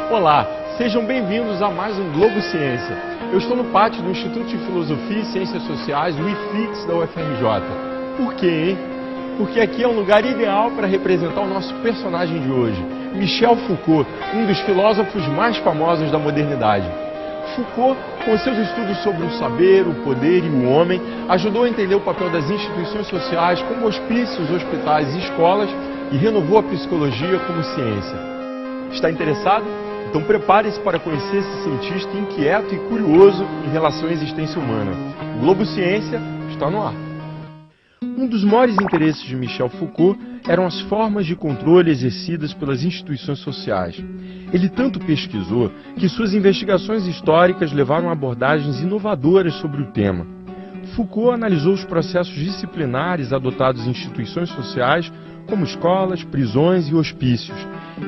Olá, sejam bem-vindos a mais um Globo Ciência. Eu estou no pátio do Instituto de Filosofia e Ciências Sociais, o IFIX da UFRJ. Por quê, hein? Porque aqui é um lugar ideal para representar o nosso personagem de hoje, Michel Foucault, um dos filósofos mais famosos da modernidade. Foucault, com seus estudos sobre o saber, o poder e o homem, ajudou a entender o papel das instituições sociais como hospícios, hospitais e escolas e renovou a psicologia como ciência. Está interessado? Então prepare-se para conhecer esse cientista inquieto e curioso em relação à existência humana. O Globo Ciência está no ar. Um dos maiores interesses de Michel Foucault eram as formas de controle exercidas pelas instituições sociais. Ele tanto pesquisou que suas investigações históricas levaram a abordagens inovadoras sobre o tema. Foucault analisou os processos disciplinares adotados em instituições sociais, como escolas, prisões e hospícios,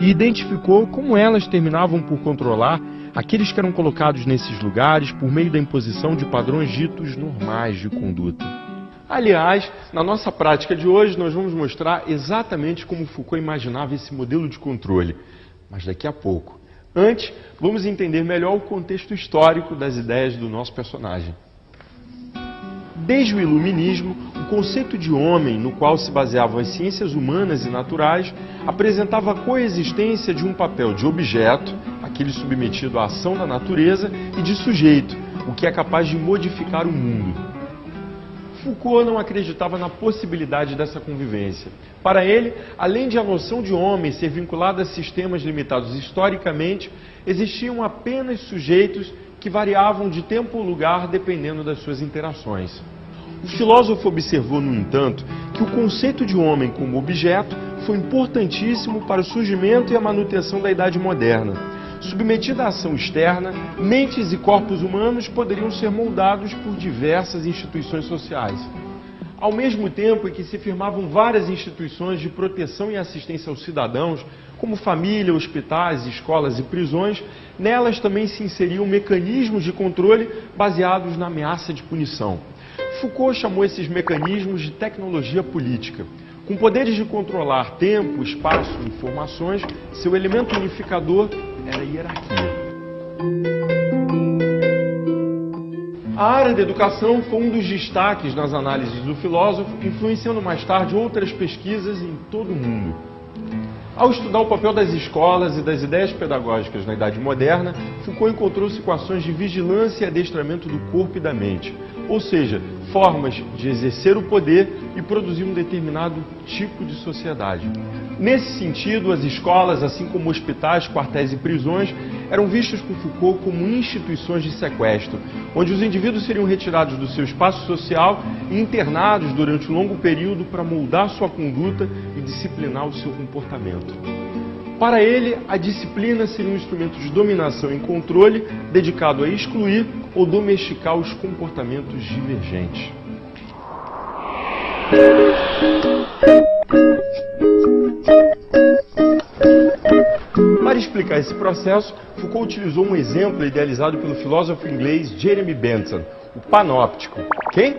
e identificou como elas terminavam por controlar aqueles que eram colocados nesses lugares por meio da imposição de padrões ditos normais de conduta. Aliás, na nossa prática de hoje, nós vamos mostrar exatamente como Foucault imaginava esse modelo de controle, mas daqui a pouco. Antes, vamos entender melhor o contexto histórico das ideias do nosso personagem. Desde o Iluminismo, o conceito de homem, no qual se baseavam as ciências humanas e naturais, apresentava a coexistência de um papel de objeto, aquele submetido à ação da natureza, e de sujeito, o que é capaz de modificar o mundo. Foucault não acreditava na possibilidade dessa convivência. Para ele, além de a noção de homem ser vinculada a sistemas limitados historicamente, existiam apenas sujeitos que variavam de tempo ou lugar dependendo das suas interações. O filósofo observou, no entanto, que o conceito de homem como objeto foi importantíssimo para o surgimento e a manutenção da Idade Moderna. Submetida à ação externa, mentes e corpos humanos poderiam ser moldados por diversas instituições sociais. Ao mesmo tempo em que se firmavam várias instituições de proteção e assistência aos cidadãos, como família, hospitais, escolas e prisões, nelas também se inseriam mecanismos de controle baseados na ameaça de punição. Foucault chamou esses mecanismos de tecnologia política. Com poderes de controlar tempo, espaço e informações, seu elemento unificador era a hierarquia. A área da educação foi um dos destaques nas análises do filósofo, influenciando mais tarde outras pesquisas em todo o mundo. Ao estudar o papel das escolas e das ideias pedagógicas na Idade Moderna, Foucault encontrou-se com ações de vigilância e adestramento do corpo e da mente, ou seja, formas de exercer o poder e produzir um determinado tipo de sociedade. Nesse sentido, as escolas, assim como hospitais, quartéis e prisões, eram vistas por Foucault como instituições de sequestro, onde os indivíduos seriam retirados do seu espaço social e internados durante um longo período para moldar sua conduta e disciplinar o seu comportamento. Para ele, a disciplina seria um instrumento de dominação e controle dedicado a excluir ou domesticar os comportamentos divergentes. Para explicar esse processo, Foucault utilizou um exemplo idealizado pelo filósofo inglês Jeremy Bentham, o panóptico. Quem?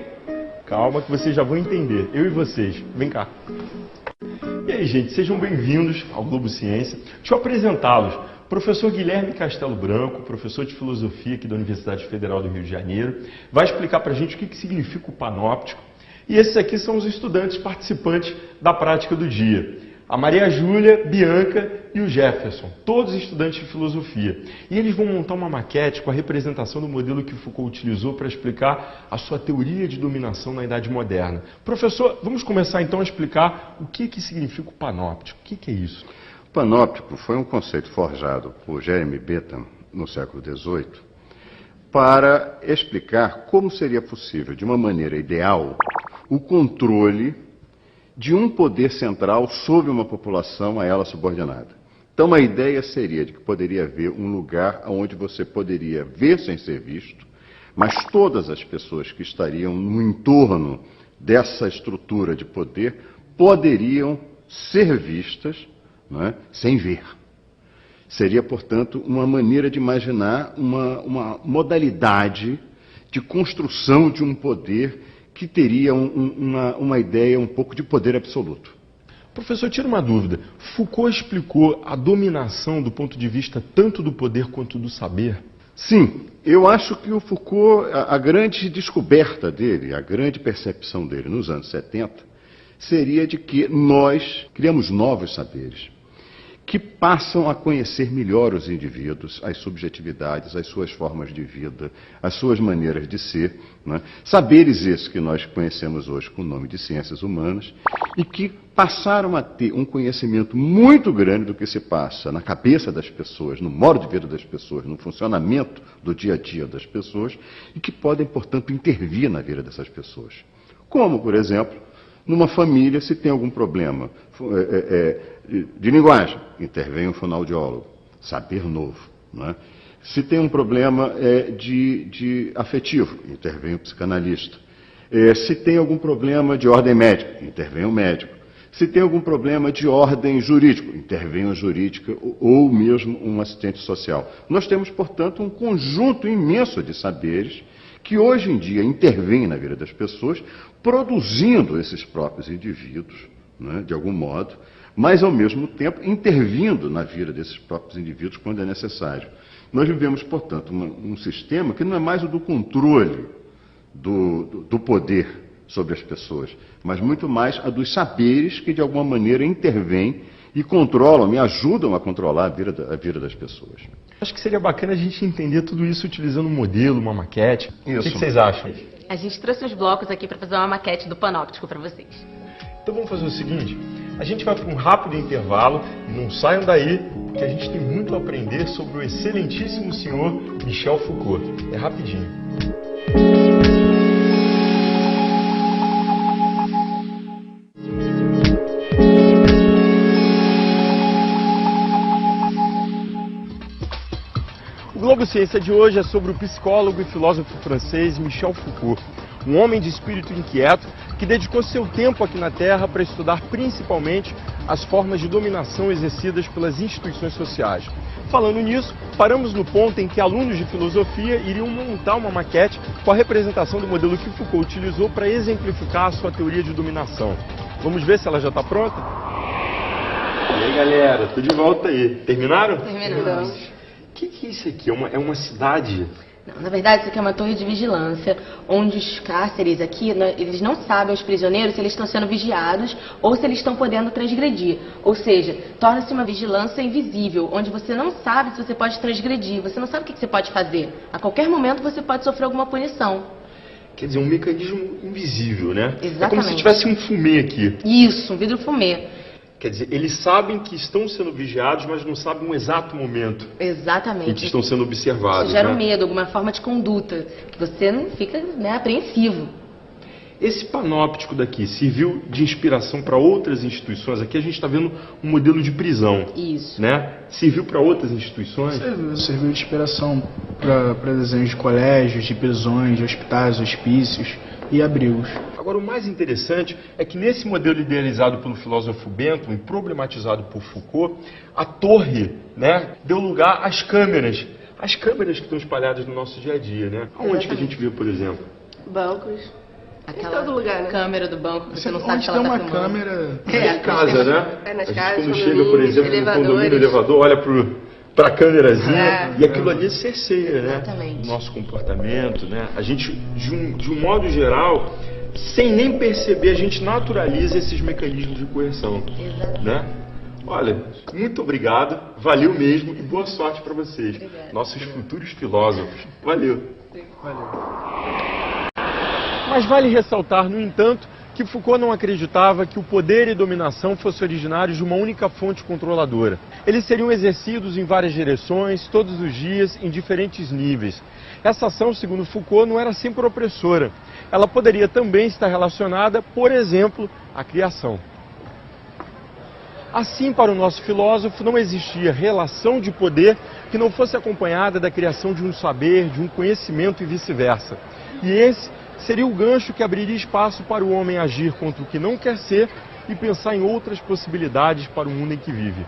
Calma que vocês já vão entender, eu e vocês. Vem cá. E aí, gente, sejam bem-vindos ao Globo Ciência. Deixa eu apresentá-los. Professor Guilherme Castelo Branco, professor de filosofia aqui da Universidade Federal do Rio de Janeiro, vai explicar para a gente o que significa o panóptico. E esses aqui são os estudantes participantes da prática do dia. A Maria Júlia, Bianca e o Jefferson, todos estudantes de filosofia. E eles vão montar uma maquete com a representação do modelo que Foucault utilizou para explicar a sua teoria de dominação na Idade Moderna. Professor, vamos começar então a explicar o que significa o panóptico. O que é isso? O panóptico foi um conceito forjado por Jeremy Bentham no século XVIII para explicar como seria possível, de uma maneira ideal, o controle de um poder central sobre uma população a ela subordinada. Então a ideia seria de que poderia haver um lugar onde você poderia ver sem ser visto, mas todas as pessoas que estariam no entorno dessa estrutura de poder poderiam ser vistas, não é, sem ver. Seria, portanto, uma maneira de imaginar uma modalidade de construção de um poder que teria uma ideia um pouco de poder absoluto. Professor, tira uma dúvida. Foucault explicou a dominação do ponto de vista tanto do poder quanto do saber? Sim, eu acho que o Foucault, a grande descoberta dele, a grande percepção dele nos anos 70, seria de que nós criamos novos saberes, que passam a conhecer melhor os indivíduos, as subjetividades, as suas formas de vida, as suas maneiras de ser, né? Saberes esses que nós conhecemos hoje com o nome de ciências humanas, e que passaram a ter um conhecimento muito grande do que se passa na cabeça das pessoas, no modo de vida das pessoas, no funcionamento do dia a dia das pessoas, e que podem, portanto, intervir na vida dessas pessoas. Como, por exemplo, numa família, se tem algum problema de linguagem, intervém um fonoaudiólogo, saber novo. Não é? Se tem um problema de afetivo, intervém o psicanalista. Se tem algum problema de ordem médica, intervém o médico. Se tem algum problema de ordem jurídica, intervém a jurídica ou mesmo um assistente social. Nós temos, portanto, um conjunto imenso de saberes que hoje em dia intervêm na vida das pessoas, produzindo esses próprios indivíduos, né, de algum modo, mas ao mesmo tempo intervindo na vida desses próprios indivíduos quando é necessário. Nós vivemos, portanto, um sistema que não é mais o do controle do poder sobre as pessoas, mas muito mais a dos saberes que de alguma maneira intervêm e controlam, e ajudam a controlar a vida das pessoas. Acho que seria bacana a gente entender tudo isso utilizando um modelo, uma maquete. Isso. O que vocês acham? A gente trouxe uns blocos aqui para fazer uma maquete do panóptico para vocês. Então vamos fazer o seguinte, a gente vai para um rápido intervalo e não saiam daí, porque a gente tem muito a aprender sobre o excelentíssimo senhor Michel Foucault. É rapidinho. O Globo Ciência de hoje é sobre o psicólogo e filósofo francês Michel Foucault, um homem de espírito inquieto que dedicou seu tempo aqui na Terra para estudar principalmente as formas de dominação exercidas pelas instituições sociais. Falando nisso, paramos no ponto em que alunos de filosofia iriam montar uma maquete com a representação do modelo que Foucault utilizou para exemplificar a sua teoria de dominação. Vamos ver se ela já está pronta? E aí, galera, tô de volta aí. Terminaram? Terminamos. O que é isso aqui? É uma cidade? Não, na verdade, isso aqui é uma torre de vigilância, onde os cárceres aqui, eles não sabem, os prisioneiros, se eles estão sendo vigiados ou se eles estão podendo transgredir. Ou seja, torna-se uma vigilância invisível, onde você não sabe se você pode transgredir, você não sabe o que você pode fazer. A qualquer momento você pode sofrer alguma punição. Quer dizer, um mecanismo invisível, né? Exatamente. É como se tivesse um fumê aqui. Isso, um vidro fumê. Quer dizer, eles sabem que estão sendo vigiados, mas não sabem um exato momento Exatamente. em que estão sendo observados. Isso gera né? um medo, alguma forma de conduta, que você não fica, né, apreensivo. Esse panóptico daqui serviu de inspiração para outras instituições. Aqui a gente está vendo um modelo de prisão. Isso. Né? Serviu para outras instituições? Serviu de inspiração para desenhos de colégios, de prisões, de hospitais, hospícios e abrigos. Agora, o mais interessante é que nesse modelo idealizado pelo filósofo Bentham e problematizado por Foucault, a torre, né, deu lugar às câmeras. As câmeras que estão espalhadas no nosso dia a dia, né? Aonde que a gente vê, por exemplo? Bancos. Aquela Em todo lugar, né? câmera do banco, você não sabe Onde se tem ela uma tá filmando. câmera... Em casa, né? É, nas a gente, casas, quando chega, por exemplo, no elevadores. condomínio, elevador, olha para a câmerazinha É. e aquilo ali cerceia, né? Exatamente. O nosso comportamento, né? A gente, de um modo geral, sem nem perceber, a gente naturaliza esses mecanismos de coerção. Exatamente. Né? Olha, muito obrigado, valeu mesmo e boa sorte para vocês, Obrigada. nossos futuros filósofos. Valeu. Mas vale ressaltar, no entanto, que Foucault não acreditava que o poder e dominação fossem originários de uma única fonte controladora. Eles seriam exercidos em várias direções, todos os dias, em diferentes níveis. Essa ação, segundo Foucault, não era sempre opressora. Ela poderia também estar relacionada, por exemplo, à criação. Assim, para o nosso filósofo, não existia relação de poder que não fosse acompanhada da criação de um saber, de um conhecimento e vice-versa. E esse seria o gancho que abriria espaço para o homem agir contra o que não quer ser e pensar em outras possibilidades para o mundo em que vive.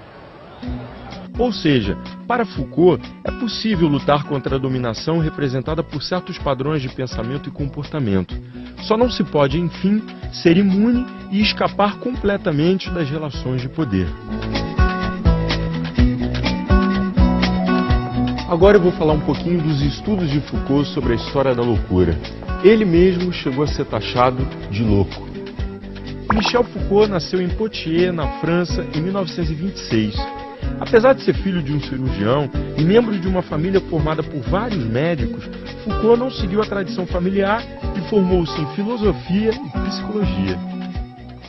Ou seja, para Foucault, é possível lutar contra a dominação representada por certos padrões de pensamento e comportamento. Só não se pode, enfim, ser imune e escapar completamente das relações de poder. Agora eu vou falar um pouquinho dos estudos de Foucault sobre a história da loucura. Ele mesmo chegou a ser taxado de louco. Michel Foucault nasceu em Poitiers, na França, em 1926. Apesar de ser filho de um cirurgião e membro de uma família formada por vários médicos, Foucault não seguiu a tradição familiar e formou-se em filosofia e psicologia.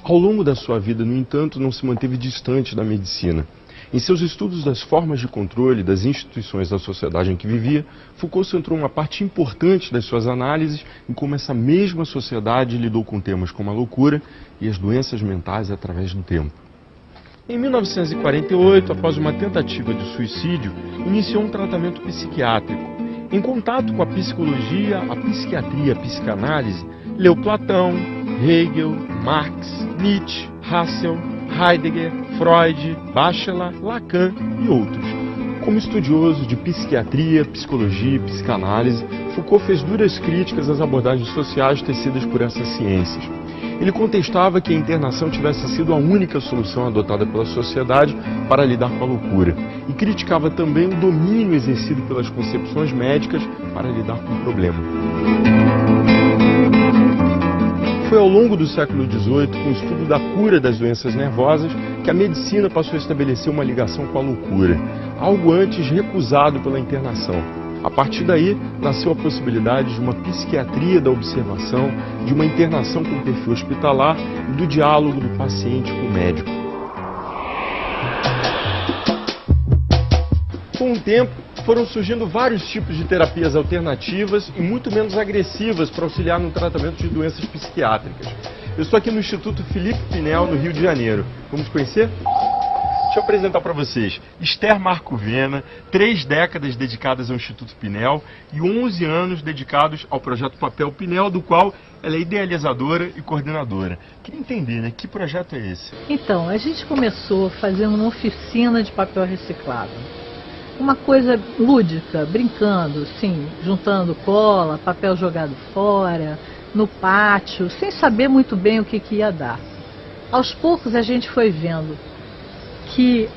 Ao longo da sua vida, no entanto, não se manteve distante da medicina. Em seus estudos das formas de controle das instituições da sociedade em que vivia, Foucault centrou uma parte importante das suas análises em como essa mesma sociedade lidou com temas como a loucura e as doenças mentais através do tempo. Em 1948, após uma tentativa de suicídio, iniciou um tratamento psiquiátrico. Em contato com a psicologia, a psiquiatria e a psicanálise, leu Platão, Hegel, Marx, Nietzsche, Husserl, Heidegger, Freud, Bachelard, Lacan e outros. Como estudioso de psiquiatria, psicologia e psicanálise, Foucault fez duras críticas às abordagens sociais tecidas por essas ciências. Ele contestava que a internação tivesse sido a única solução adotada pela sociedade para lidar com a loucura e criticava também o domínio exercido pelas concepções médicas para lidar com o problema. Foi ao longo do século XVIII, com o estudo da cura das doenças nervosas, que a medicina passou a estabelecer uma ligação com a loucura, algo antes recusado pela internação. A partir daí, nasceu a possibilidade de uma psiquiatria da observação, de uma internação com perfil hospitalar e do diálogo do paciente com o médico. Com o tempo, foram surgindo vários tipos de terapias alternativas e muito menos agressivas para auxiliar no tratamento de doenças psiquiátricas. Eu estou aqui no Instituto Filipe Pinel, no Rio de Janeiro. Vamos conhecer? Deixa eu apresentar para vocês Esther Marcovena, 3 décadas dedicadas ao Instituto Pinel e 11 anos dedicados ao projeto Papel Pinel, do qual ela é idealizadora e coordenadora. Queria entender, né? Que projeto é esse? Então, a gente começou fazendo uma oficina de papel reciclado. Uma coisa lúdica, brincando, assim, juntando cola, papel jogado fora, no pátio, sem saber muito bem o que ia dar. Aos poucos a gente foi vendo que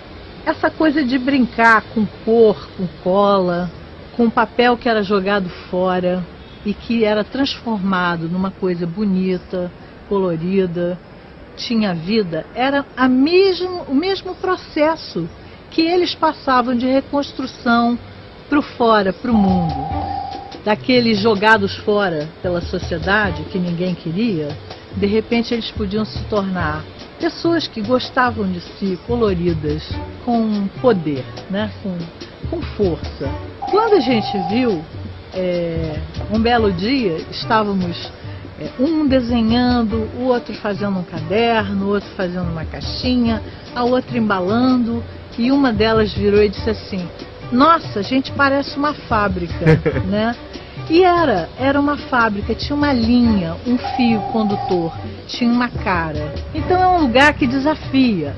essa coisa de brincar com cor, com cola, com papel que era jogado fora e que era transformado numa coisa bonita, colorida, tinha vida, era o mesmo processo que eles passavam de reconstrução para o fora, para o mundo. Daqueles jogados fora pela sociedade, que ninguém queria, de repente eles podiam se tornar pessoas que gostavam de si, coloridas, com poder, né? com força. Quando a gente viu, um belo dia, estávamos um desenhando, o outro fazendo um caderno, o outro fazendo uma caixinha, a outra embalando, e uma delas virou e disse assim: nossa, a gente parece uma fábrica, né? E era uma fábrica, tinha uma linha, um fio condutor, tinha uma cara. Então é um lugar que desafia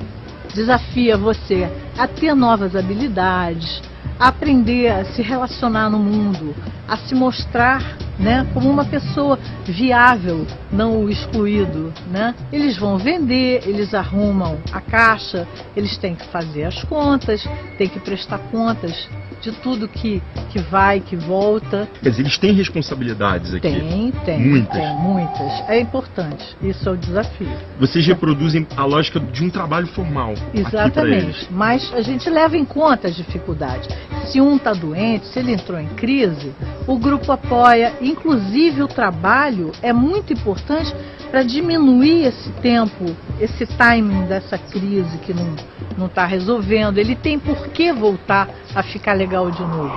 você a ter novas habilidades, a aprender a se relacionar no mundo, a se mostrar, né, como uma pessoa viável, não o excluído, né? Eles vão vender, eles arrumam a caixa, eles têm que fazer as contas, têm que prestar contas de tudo que vai, que volta. Quer dizer, eles têm responsabilidades aqui? Tem muitas. É importante, isso é o desafio. Vocês reproduzem a lógica de um trabalho formal. Exatamente, mas a gente leva em conta as dificuldades. Se um está doente, se ele entrou em crise, o grupo apoia. Inclusive o trabalho é muito importante para diminuir esse tempo, esse timing dessa crise que não está resolvendo. Ele tem por que voltar a ficar legal de novo.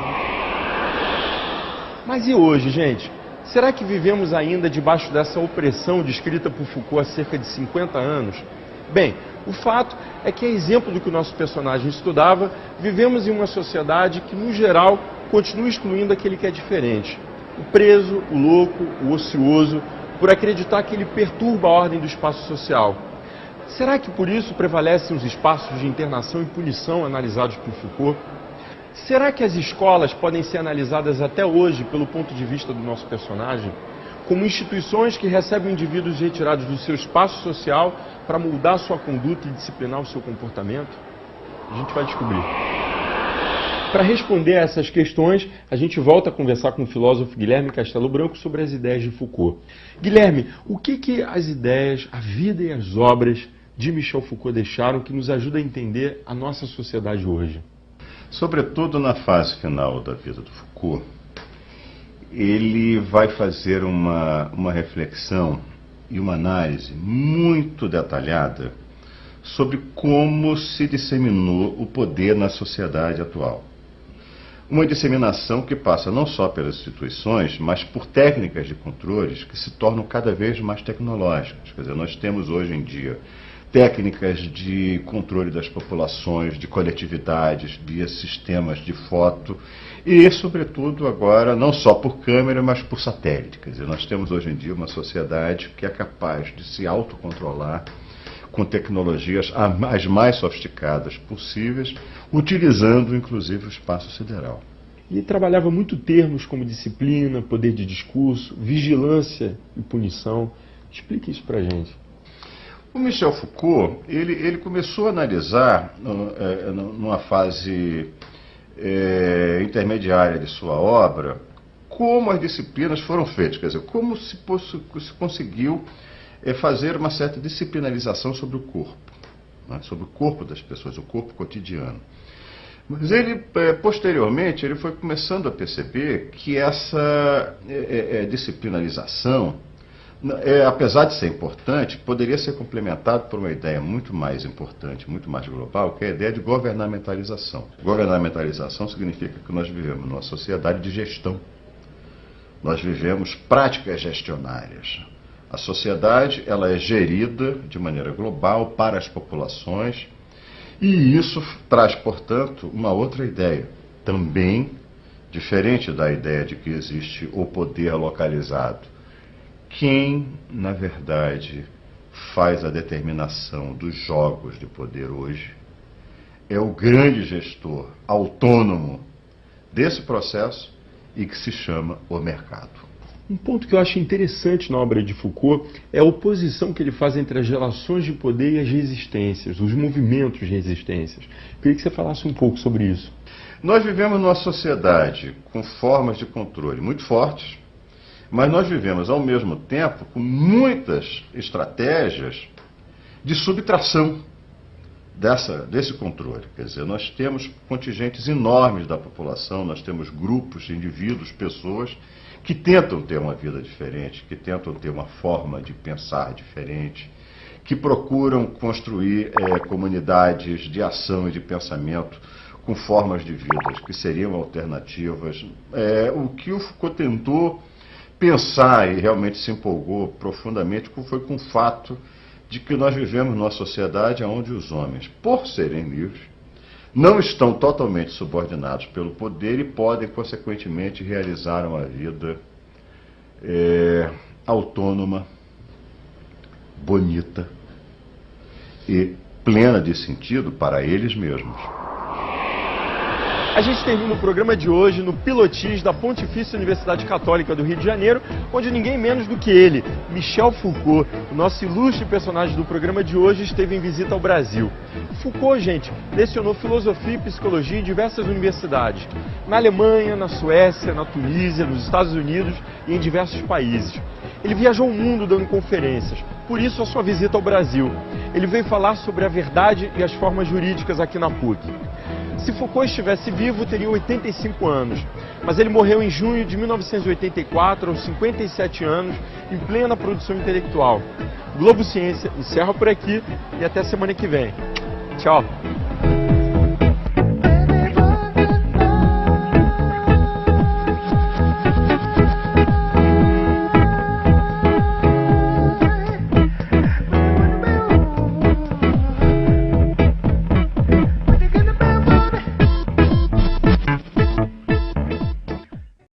Mas e hoje, gente? Será que vivemos ainda debaixo dessa opressão descrita por Foucault há cerca de 50 anos? Bem, o fato é que, a exemplo do que o nosso personagem estudava, vivemos em uma sociedade que, no geral, continua excluindo aquele que é diferente. O preso, o louco, o ocioso, por acreditar que ele perturba a ordem do espaço social. Será que por isso prevalecem os espaços de internação e punição analisados por Foucault? Será que as escolas podem ser analisadas até hoje pelo ponto de vista do nosso personagem? Como instituições que recebem indivíduos retirados do seu espaço social para moldar sua conduta e disciplinar o seu comportamento? A gente vai descobrir. Para responder a essas questões, a gente volta a conversar com o filósofo Guilherme Castelo Branco sobre as ideias de Foucault. Guilherme, o que as ideias, a vida e as obras de Michel Foucault deixaram que nos ajuda a entender a nossa sociedade hoje? Sobretudo na fase final da vida do Foucault, ele vai fazer uma reflexão e uma análise muito detalhada sobre como se disseminou o poder na sociedade atual. Uma disseminação que passa não só pelas instituições, mas por técnicas de controles que se tornam cada vez mais tecnológicas. Quer dizer, nós temos hoje em dia técnicas de controle das populações, de coletividades, via sistemas de foto e, sobretudo, agora, não só por câmera, mas por satélite. Quer dizer, nós temos hoje em dia uma sociedade que é capaz de se autocontrolar com tecnologias as mais sofisticadas possíveis, utilizando, inclusive, o espaço sideral. Ele trabalhava muito termos como disciplina, poder de discurso, vigilância e punição. Explique isso para a gente. O Michel Foucault, ele começou a analisar, numa fase intermediária de sua obra, como as disciplinas foram feitas, quer dizer, como se conseguiu fazer uma certa disciplinarização sobre o corpo, né, sobre o corpo das pessoas, o corpo cotidiano. Mas ele, posteriormente, ele foi começando a perceber que essa disciplinarização, apesar de ser importante, poderia ser complementado por uma ideia muito mais importante, muito mais global, que é a ideia de governamentalização. Governamentalização significa que nós vivemos numa sociedade de gestão. Nós vivemos práticas gestionárias. A sociedade, ela é gerida de maneira global para as populações e isso traz, portanto, uma outra ideia, também diferente da ideia de que existe o poder localizado. Quem, na verdade, faz a determinação dos jogos de poder hoje é o grande gestor autônomo desse processo e que se chama o mercado. Um ponto que eu acho interessante na obra de Foucault é a oposição que ele faz entre as relações de poder e as resistências, os movimentos de resistências. Eu queria que você falasse um pouco sobre isso. Nós vivemos numa sociedade com formas de controle muito fortes, mas nós vivemos, ao mesmo tempo, com muitas estratégias de subtração desse controle. Quer dizer, nós temos contingentes enormes da população, nós temos grupos de indivíduos, pessoas, que tentam ter uma vida diferente, que tentam ter uma forma de pensar diferente, que procuram construir comunidades de ação e de pensamento com formas de vida que seriam alternativas. O que o Foucault tentou pensar e realmente se empolgou profundamente foi com o fato de que nós vivemos numa sociedade onde os homens, por serem livres, não estão totalmente subordinados pelo poder e podem, consequentemente, realizar uma vida autônoma, bonita e plena de sentido para eles mesmos. A gente termina o programa de hoje no Pilotis da Pontifícia Universidade Católica do Rio de Janeiro, onde ninguém menos do que ele, Michel Foucault, o nosso ilustre personagem do programa de hoje, esteve em visita ao Brasil. Foucault, gente, lecionou filosofia e psicologia em diversas universidades, na Alemanha, na Suécia, na Tunísia, nos Estados Unidos e em diversos países. Ele viajou o mundo dando conferências, por isso a sua visita ao Brasil. Ele veio falar sobre a verdade e as formas jurídicas aqui na PUC. Se Foucault estivesse vivo, teria 85 anos, mas ele morreu em junho de 1984, aos 57 anos, em plena produção intelectual. Globo Ciência encerra por aqui e até semana que vem. Tchau!